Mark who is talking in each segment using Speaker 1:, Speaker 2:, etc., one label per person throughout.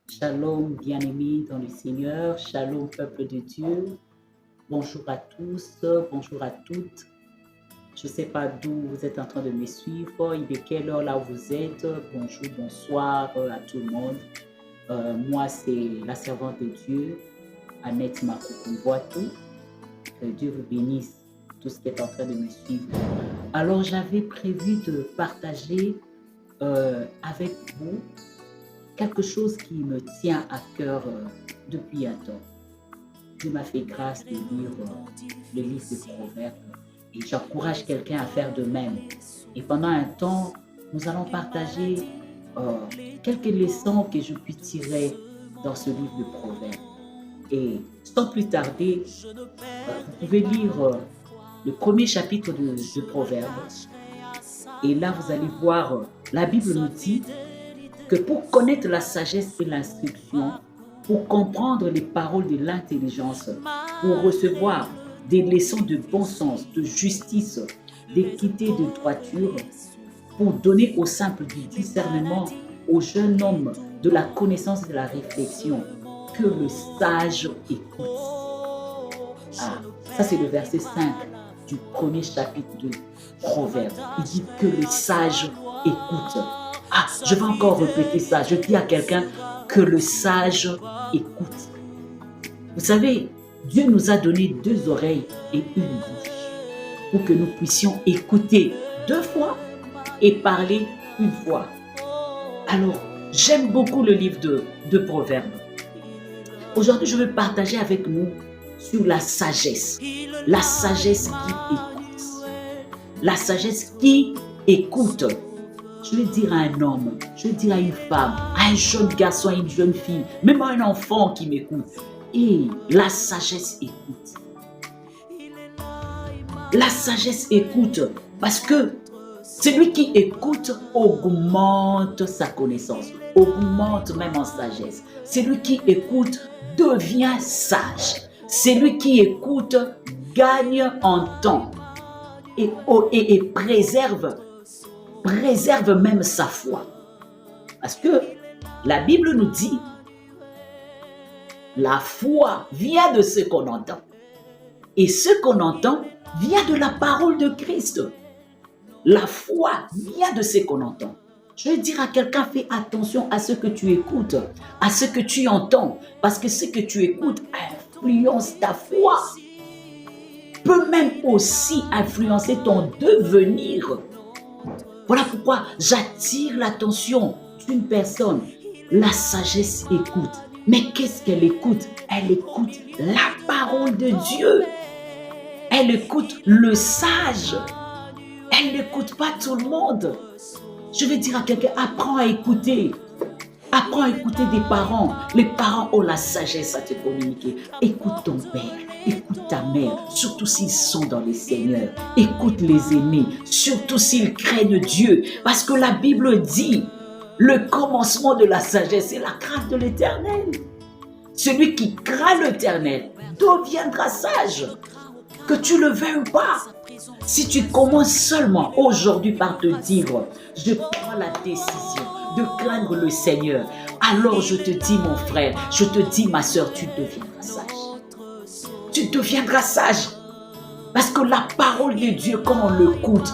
Speaker 1: Shalom, bien-aimés dans le Seigneur. Shalom, peuple de Dieu. Bonjour à tous, bonjour à toutes. Je ne sais pas d'où vous êtes en train de me suivre et de quelle heure là vous êtes. Bonjour, bonsoir à tout le monde. Moi, c'est la servante de Dieu, Annette Makukumboatou. Que Dieu vous bénisse, tous qui êtes en train de me suivre. Alors, j'avais prévu de partager avec vous quelque chose qui me tient à cœur depuis un temps. Dieu m'a fait grâce de lire le livre des Proverbes et j'encourage quelqu'un à faire de même. Et pendant un temps, nous allons partager quelques leçons que je puis tirer dans ce livre de Proverbes. Et sans plus tarder, vous pouvez lire le premier chapitre de Proverbes. Et là, vous allez voir, la Bible nous dit que pour connaître la sagesse et l'instruction, pour comprendre les paroles de l'intelligence, pour recevoir des leçons de bon sens, de justice, d'équité, de droiture, pour donner au simple du discernement, au jeune homme de la connaissance et de la réflexion, que le sage écoute. Ah, ça c'est le verset 5 du premier chapitre de Proverbes. Il dit que le sage écoute. Ah, je vais encore répéter ça. Je dis à quelqu'un que le sage écoute. Vous savez, Dieu nous a donné 2 oreilles et une bouche pour que nous puissions écouter 2 fois et parler une fois. Alors, j'aime beaucoup le livre de Proverbes. Aujourd'hui, je veux partager avec nous sur la sagesse. La sagesse qui écoute. La sagesse qui écoute. Je vais dire à un homme, je vais dire à une femme, à un jeune garçon, à une jeune fille, même à un enfant qui m'écoute. Et la sagesse écoute. La sagesse écoute parce que celui qui écoute augmente sa connaissance, augmente même en sagesse. Celui qui écoute devient sage. Celui qui écoute gagne en temps et préserve même sa foi. Parce que la Bible nous dit, la foi vient de ce qu'on entend. Et ce qu'on entend vient de la parole de Christ. La foi vient de ce qu'on entend. Je vais dire à quelqu'un, fais attention à ce que tu écoutes, à ce que tu entends. Parce que ce que tu écoutes influence ta foi. Peut même aussi influencer ton devenir. Voilà pourquoi j'attire l'attention d'une personne. La sagesse écoute. Mais qu'est-ce qu'elle écoute? Elle écoute la parole de Dieu. Elle écoute le sage. Elle n'écoute pas tout le monde. Je vais dire à quelqu'un, apprends à écouter. Apprends à écouter des parents. Les parents ont la sagesse à te communiquer. Écoute ton père, écoute ta mère, surtout s'ils sont dans le Seigneur. Écoute les aînés, surtout s'ils craignent Dieu. Parce que la Bible dit, le commencement de la sagesse, c'est la crainte de l'Éternel. Celui qui craint l'Éternel deviendra sage. Que tu le veuilles ou pas. Si tu commences seulement aujourd'hui par te dire, je prends la décision de craindre le Seigneur, alors je te dis mon frère, je te dis ma soeur, tu deviendras sage. Tu deviendras sage. Parce que la parole de Dieu, quand on l'écoute,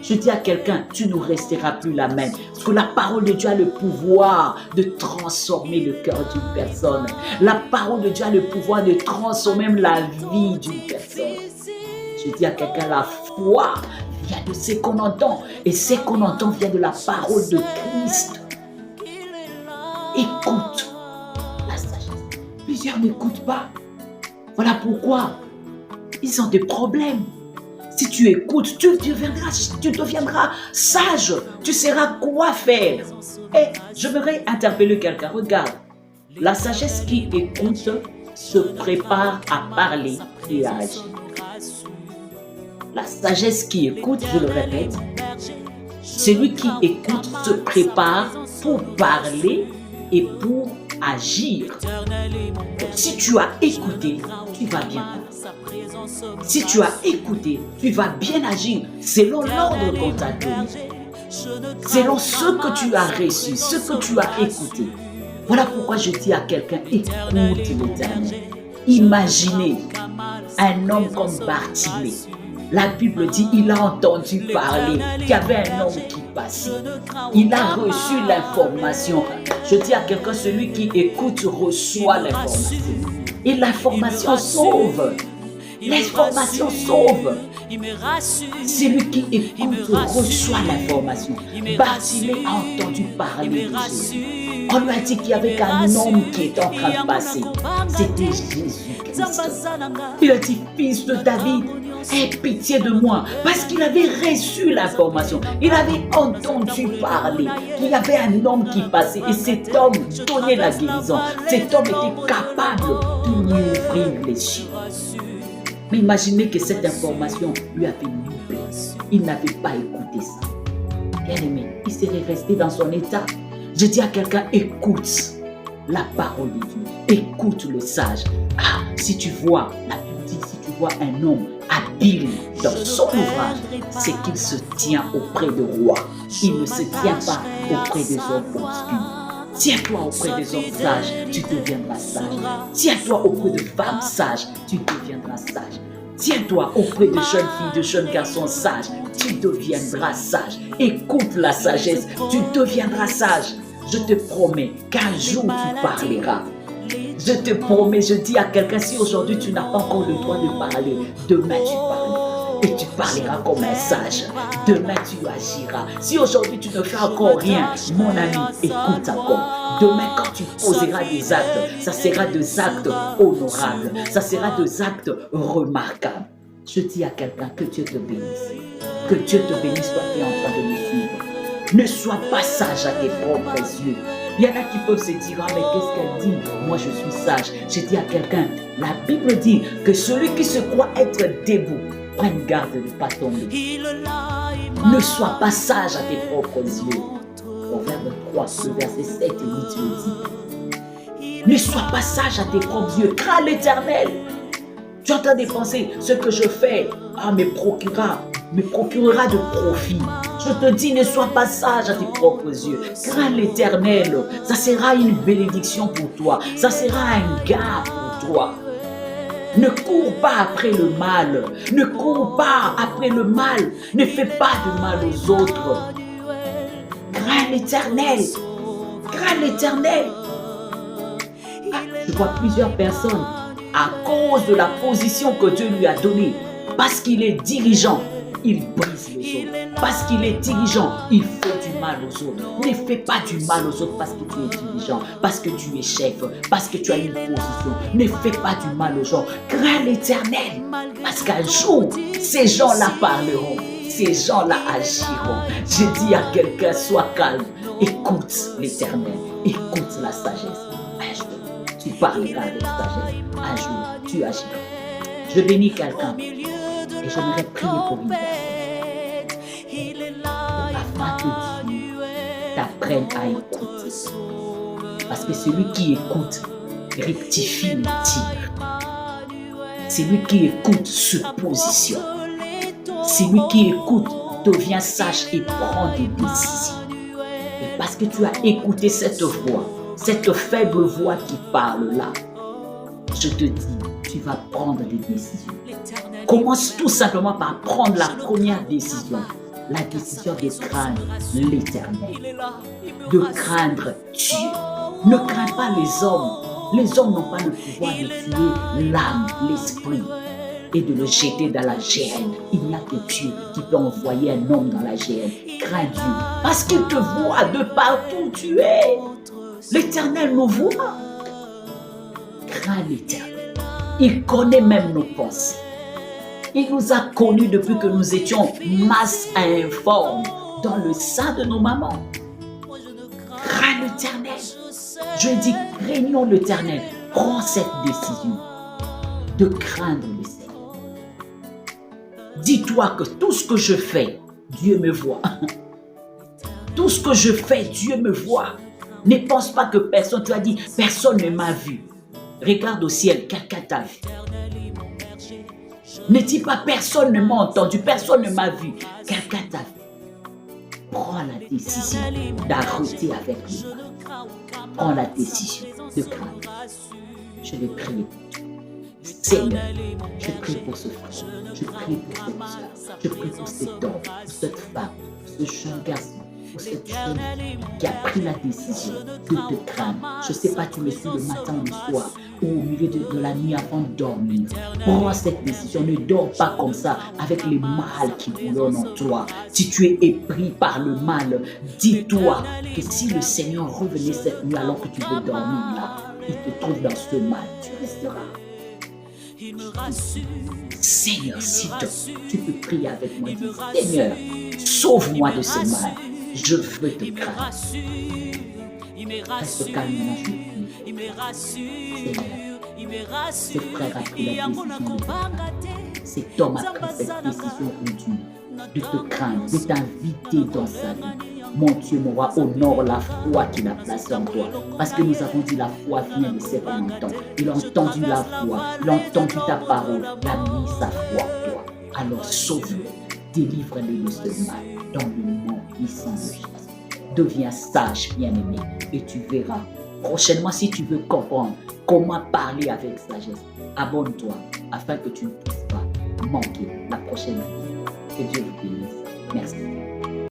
Speaker 1: je dis à quelqu'un, tu ne resteras plus la même. Parce que la parole de Dieu a le pouvoir de transformer le cœur d'une personne. La parole de Dieu a le pouvoir de transformer même la vie d'une personne. Je dis à quelqu'un, la foi vient de ce qu'on entend. Et ce qu'on entend vient de la parole de Christ. Écoute la sagesse. Plusieurs n'écoutent pas. Voilà pourquoi ils ont des problèmes. Si tu écoutes, tu deviendras sage. Tu sauras quoi faire. Et je voudrais interpeller quelqu'un. Regarde, la sagesse qui écoute se prépare à parler et à agir. La sagesse qui écoute, je le répète, celui qui écoute se prépare pour parler et pour agir. Si tu as écouté, tu vas bien parler. Si tu as écouté, tu vas bien agir selon l'ordre qu'on t'a donné. Selon ce que tu as reçu, ce que tu as écouté. Voilà pourquoi je dis à quelqu'un, écoute l'Éternel. Imaginez un homme comme Bartimée. La Bible dit, il a entendu parler qu'il y avait un homme qui passait. Il a reçu l'information. Je dis à quelqu'un, celui qui écoute reçoit l'information. Et l'information sauve. L'information sauve. Celui qui écoute reçoit l'information. Bartimée a entendu parler de Jésus. On lui a dit qu'il y avait un homme qui était en train de passer. C'était Jésus-Christ. Il a dit, fils de David, aie pitié de moi. Parce qu'il avait reçu l'information. Il avait entendu parler qu'il y avait un homme qui passait. Et cet homme donnait la guérison. Cet homme était capable de lui ouvrir les yeux. Mais imaginez que cette information lui avait loupé. Il n'avait pas écouté ça. Bien aimé, il serait resté dans son état. Je dis à quelqu'un, écoute la parole de Dieu. Écoute le sage. Ah, si tu vois, la Bible dit, si tu vois un homme habile dans son ouvrage, c'est qu'il se tient auprès de rois. Il ne se tient pas auprès des hommes obscurs. Tiens-toi auprès des hommes sages, tu deviendras sage. Tiens-toi auprès de femmes sages, tu deviendras sage. Tiens-toi auprès de jeunes filles, de jeunes garçons sages, tu deviendras sage. Écoute la sagesse, tu deviendras sage. Je te promets qu'un jour tu parleras. Je te promets, je dis à quelqu'un, si aujourd'hui tu n'as pas encore le droit de parler, demain tu parleras. Et tu parleras comme un sage. Demain, tu agiras. Si aujourd'hui, tu ne fais encore rien, mon ami, écoute encore. Demain, quand tu poseras des actes, ça sera des actes honorables. Ça sera des actes remarquables. Je dis à quelqu'un que Dieu te bénisse. Que Dieu te bénisse, toi qui es en train de me suivre. Ne sois pas sage à tes propres yeux. Il y en a qui peuvent se dire, ah mais qu'est-ce qu'elle dit? Moi je suis sage. Je dis à quelqu'un, la Bible dit que celui qui se croit être debout, prenne garde de ne pas tomber. Ne sois pas sage à tes propres yeux. Proverbe 3, le verset 7 et 8 le dit. Ne sois pas sage à tes propres yeux. Crains l'Éternel. Tu es en train de penser, ce que je fais, me procurera de profit. Je te dis, ne sois pas sage à tes propres yeux. Crains l'Éternel. Ça sera une bénédiction pour toi. Ça sera un gain pour toi. Ne cours pas après le mal. Ne cours pas après le mal. Ne fais pas de mal aux autres. Crains l'Éternel. Crains l'Éternel. Je vois plusieurs personnes, à cause de la position que Dieu lui a donnée, parce qu'il est dirigeant, il brise les autres. Parce qu'il est dirigeant, il fait du mal aux autres. Ne fais pas du mal aux autres parce que tu es dirigeant, parce que tu es chef, parce que tu as une position. Ne fais pas du mal aux gens. Crains l'Éternel. Parce qu'un jour, ces gens-là parleront. Ces gens-là agiront. Je dis à quelqu'un, sois calme. Écoute l'Éternel. Écoute la sagesse. Un jour, tu parleras avec sagesse. Un jour, tu agiras. Je bénis quelqu'un. Et j'aimerais prier pour une personne. Afin que Dieu t'apprenne à écouter. Parce que celui qui écoute rectifie le tir. Celui qui écoute se positionne. Celui qui écoute devient sage et prend des décisions. Et parce que tu as écouté cette voix, cette faible voix qui parle là, je te dis, tu vas prendre des décisions. Commence tout simplement par prendre la première décision. La décision de craindre l'Éternel. De craindre Dieu. Ne crains pas les hommes. Les hommes n'ont pas le pouvoir de tuer l'âme, l'esprit et de le jeter dans la géhenne. Il n'y a que Dieu qui peut envoyer un homme dans la géhenne. Crains Dieu. Parce qu'il te voit de partout où tu es. L'Éternel nous voit. Crains l'Éternel. Il connaît même nos pensées. Il nous a connus depuis que nous étions masse informe dans le sein de nos mamans. Crains l'Éternel. Je dis, craignons l'Éternel. Prends cette décision de craindre le Seigneur. Dis-toi que tout ce que je fais, Dieu me voit. Tout ce que je fais, Dieu me voit. Ne pense pas que personne, tu as dit, personne ne m'a vu. Regarde au ciel, quelqu'un t'a vu. Ne dis pas, personne ne m'a entendu, personne ne m'a vu. Quelqu'un t'a vu. prends la décision d'arrêter avec le mal. Prends la décision de craindre. Je vais prier pour toi. Seigneur, je prie pour ce frère, je prie pour cette soeur, je prie pour cet homme, pour cette femme, pour ce jeune garçon, pour cette jeune fille qui a pris la décision de te craindre. Je ne sais pas, tu me suis le matin ou le soir, ou au milieu de la nuit avant de dormir. Prends cette décision, ne dors pas comme ça avec les mal qui boulonnent en toi. Si tu es épris par le mal, dis-toi que si le Seigneur revenait cette nuit alors que tu veux dormir là, il te trouve dans ce mal, tu resteras. Seigneur, s'il te plaît, tu peux prier avec moi. Dis, Seigneur, sauve-moi de ce mal. Je veux te craindre. Reste calme, je prie. Seigneur, ce frère a pris la décision de te craindre. Cet homme a pris cette décision aujourd'hui de te craindre, de t'inviter dans sa vie. Mon Dieu, mon roi, honore la foi qu'il a placée en toi. Parce que nous avons dit la foi vient de ce qu'on entend. Il a entendu la foi, il a entendu ta parole, il a mis sa foi en toi. Alors sauve-le, délivre-le de ce mal dans le nom puissant de Jésus. Deviens sage, bien-aimé, et tu verras. Prochainement, si tu veux comprendre comment parler avec sagesse, abonne-toi afin que tu ne puisses pas manquer la prochaine vidéo. Que Dieu vous bénisse. Merci.